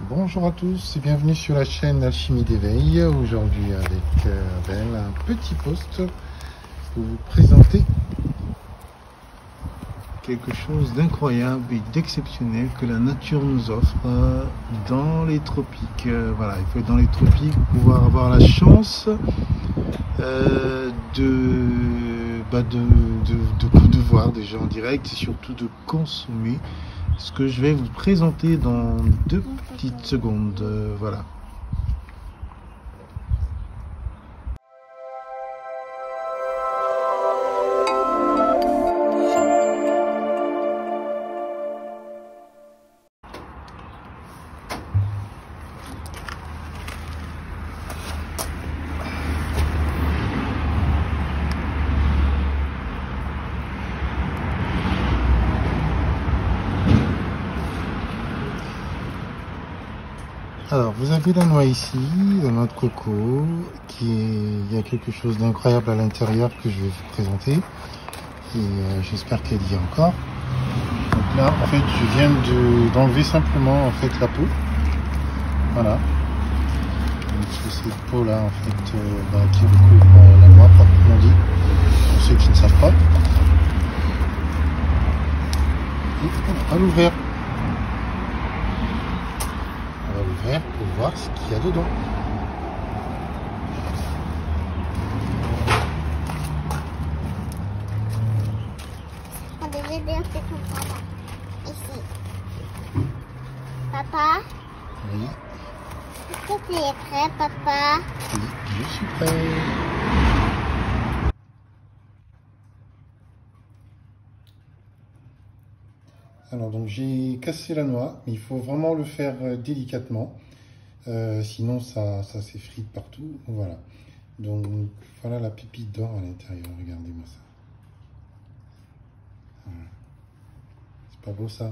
Bonjour à tous et bienvenue sur la chaîne Alchimie d'éveil. Aujourd'hui avec Abel, un petit post pour vous présenter quelque chose d'incroyable et d'exceptionnel que la nature nous offre dans les tropiques. Voilà, il faut être dans les tropiques pour pouvoir avoir la chance de voir des gens en direct et surtout de consommer ce que je vais vous présenter dans 2 petites secondes. Voilà. Alors, vous avez la noix ici, la noix de coco, il y a quelque chose d'incroyable à l'intérieur que je vais vous présenter. Et j'espère qu'elle y est encore. Donc là, en fait, je viens d'enlever simplement en fait la peau. Voilà. Donc c'est cette peau là en fait qui recouvre la noix proprement dit. Pour ceux qui ne savent pas. Et on va l'ouvrir. On va l'ouvrir pour voir ce qu'il y a dedans. J'ai bien fait comme ça, là. Ici. Papa? Oui. Est-ce que tu es prêt, papa? Oui, je suis prêt. Alors donc j'ai cassé la noix, mais il faut vraiment le faire délicatement, sinon ça s'effrite partout. Voilà. Donc voilà la pépite d'or à l'intérieur. Regardez-moi ça. Voilà. C'est pas beau ça?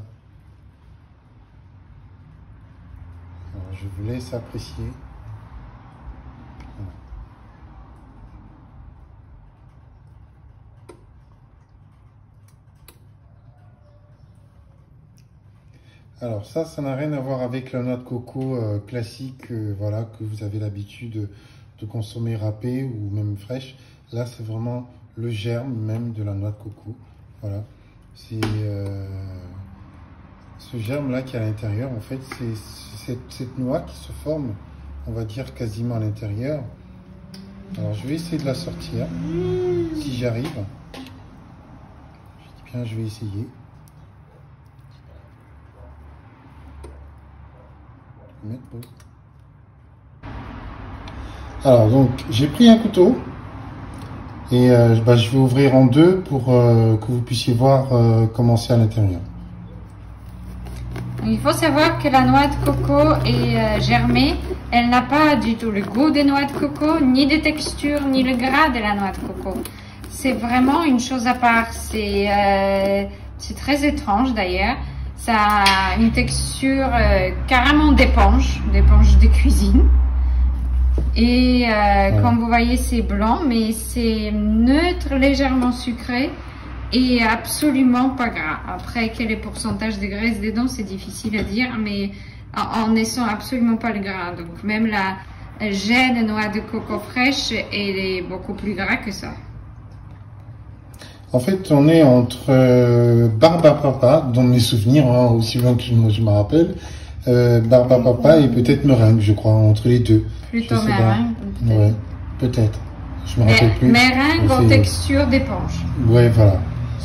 Alors je vous laisse apprécier. Voilà. Alors ça n'a rien à voir avec la noix de coco classique, voilà, que vous avez l'habitude de consommer râpée ou même fraîche. Là, c'est vraiment le germe même de la noix de coco. Voilà, c'est ce germe-là qui est à l'intérieur. En fait, c'est cette noix qui se forme, on va dire, quasiment à l'intérieur. Alors, je vais essayer de la sortir, si j'y arrive. Je dis bien, je vais essayer. Alors donc j'ai pris un couteau et je vais ouvrir en deux pour que vous puissiez voir comment c'est à l'intérieur. Il faut savoir que la noix de coco est germée. Elle n'a pas du tout le goût des noix de coco, ni de texture, ni le gras de la noix de coco. C'est vraiment une chose à part. C'est très étrange d'ailleurs. Ça a une texture carrément d'éponge de cuisine. Et comme vous voyez, c'est blanc, mais c'est neutre, légèrement sucré et absolument pas gras. Après, quel est le pourcentage de graisse dedans, c'est difficile à dire, mais on ne sent absolument pas le gras. Donc même la jeune noix de coco fraîche, elle est beaucoup plus gras que ça. En fait, on est entre Barbapapa, dans mes souvenirs, hein, aussi loin que je me rappelle, Barbapapa et peut-être meringue, je crois, entre les deux. Plutôt meringue. Ouais, peut-être. Je me rappelle plus. Meringue en texture d'éponge. Ouais, voilà.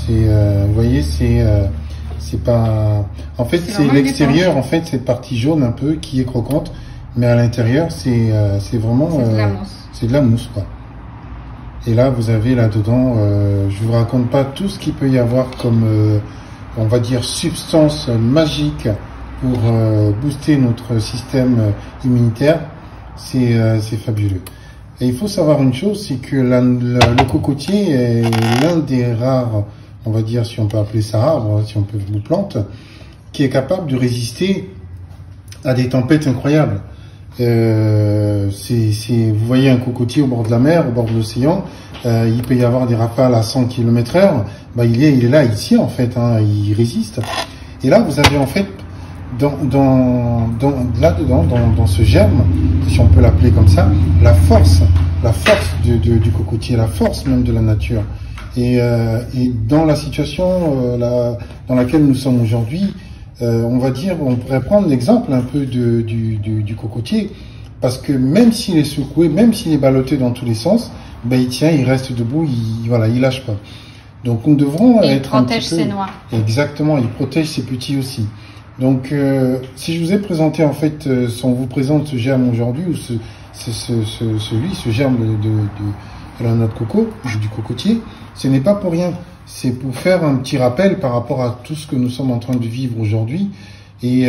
Vous voyez, c'est pas. En fait, c'est l'extérieur, en fait, cette partie jaune un peu qui est croquante, mais à l'intérieur, c'est vraiment. C'est de la mousse. C'est de la mousse, quoi. Et là, vous avez là-dedans, je vous raconte pas tout ce qu'il peut y avoir comme, on va dire, substance magique pour booster notre système immunitaire. C'est fabuleux. Et il faut savoir une chose, c'est que le cocotier est l'un des rares, on va dire, si on peut appeler ça arbre, si on peut une plante, qui est capable de résister à des tempêtes incroyables. Vous voyez un cocotier au bord de la mer, au bord de l'océan, il peut y avoir des rafales à 100 km/h, il est là ici en fait, hein, il résiste. Et là vous avez en fait là-dedans, dans ce germe, si on peut l'appeler comme ça, la force du cocotier, la force même de la nature. Et dans la situation dans laquelle nous sommes aujourd'hui, on va dire, on pourrait prendre l'exemple un peu du cocotier, parce que même s'il est secoué, même s'il est ballotté dans tous les sens, ben il tient, il reste debout, il lâche pas. Donc nous devrons être un petit peu... Il protège ses noix. Exactement, il protège ses petits aussi. Donc si je vous ai présenté en fait, si on vous présente ce germe aujourd'hui, ou ce germe de la noix de coco, du cocotier, ce n'est pas pour rien. C'est pour faire un petit rappel par rapport à tout ce que nous sommes en train de vivre aujourd'hui et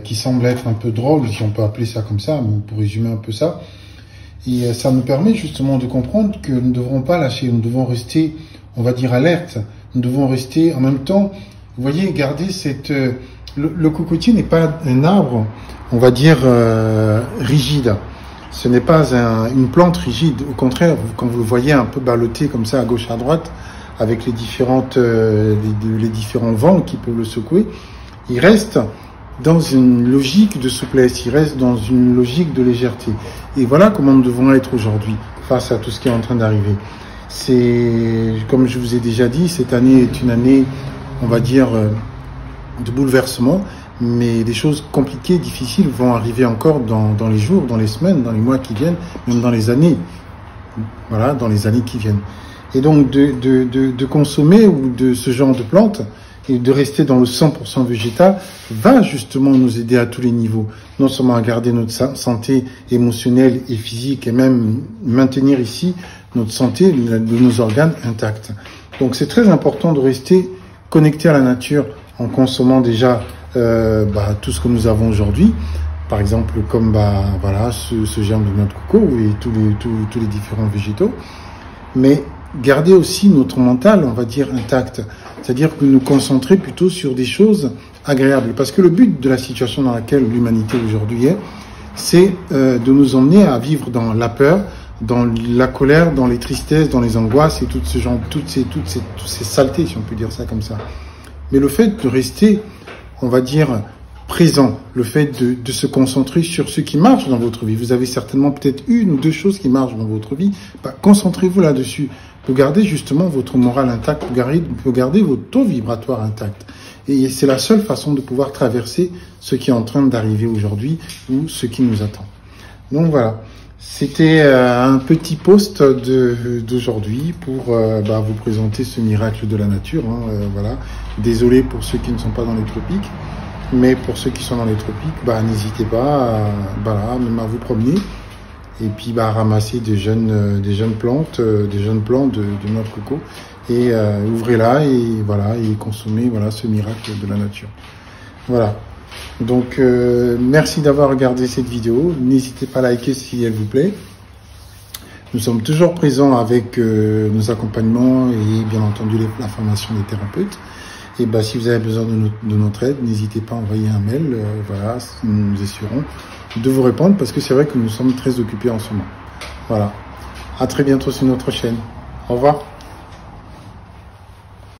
qui semble être un peu drôle, si on peut appeler ça comme ça, pour résumer un peu ça. Et ça nous permet justement de comprendre que nous ne devrons pas lâcher, nous devons rester, on va dire, alerte. Nous devons rester en même temps, vous voyez, garder cette... Le cocotier n'est pas un arbre, on va dire, rigide. Ce n'est pas une plante rigide. Au contraire, quand vous le voyez un peu ballotté comme ça à gauche à droite, avec les différents vents qui peuvent le secouer, il reste dans une logique de souplesse, il reste dans une logique de légèreté. Et voilà comment nous devons être aujourd'hui face à tout ce qui est en train d'arriver. C'est, comme je vous ai déjà dit, cette année est une année, on va dire, de bouleversement, mais des choses compliquées, difficiles vont arriver encore dans les jours, dans les semaines, dans les mois qui viennent, même dans les années. Voilà, dans les années qui viennent. Et donc de consommer ou de ce genre de plantes et de rester dans le 100% végétal va justement nous aider à tous les niveaux. Non seulement à garder notre santé émotionnelle et physique et même maintenir ici notre santé de nos organes intacts. Donc c'est très important de rester connecté à la nature en consommant déjà tout ce que nous avons aujourd'hui. Par exemple, comme voilà ce germe de noix de coco et tous les différents végétaux. Mais garder aussi notre mental, on va dire, intact. C'est-à-dire que nous concentrer plutôt sur des choses agréables. Parce que le but de la situation dans laquelle l'humanité aujourd'hui est, c'est de nous emmener à vivre dans la peur, dans la colère, dans les tristesses, dans les angoisses et toutes ces saletés, si on peut dire ça comme ça. Mais le fait de rester, on va dire, présent, le fait de se concentrer sur ce qui marche dans votre vie. Vous avez certainement peut-être une ou deux choses qui marchent dans votre vie. Concentrez-vous là-dessus pour garder justement votre morale intact, pour garder votre taux vibratoire intact. Et c'est la seule façon de pouvoir traverser ce qui est en train d'arriver aujourd'hui ou ce qui nous attend. Donc voilà, c'était un petit post d'aujourd'hui pour vous présenter ce miracle de la nature. Voilà. Désolé pour ceux qui ne sont pas dans les tropiques. Mais pour ceux qui sont dans les tropiques, n'hésitez pas même à vous promener et puis à ramasser des jeunes plantes, des jeunes plants de noix de coco et ouvrez-la et voilà et consommez ce miracle de la nature. Voilà. Donc merci d'avoir regardé cette vidéo. N'hésitez pas à liker si elle vous plaît. Nous sommes toujours présents avec nos accompagnements et bien entendu la formation des thérapeutes. Et si vous avez besoin de notre aide, n'hésitez pas à envoyer un mail. Voilà, nous essaierons de vous répondre parce que c'est vrai que nous sommes très occupés en ce moment. Voilà. À très bientôt sur notre chaîne. Au revoir.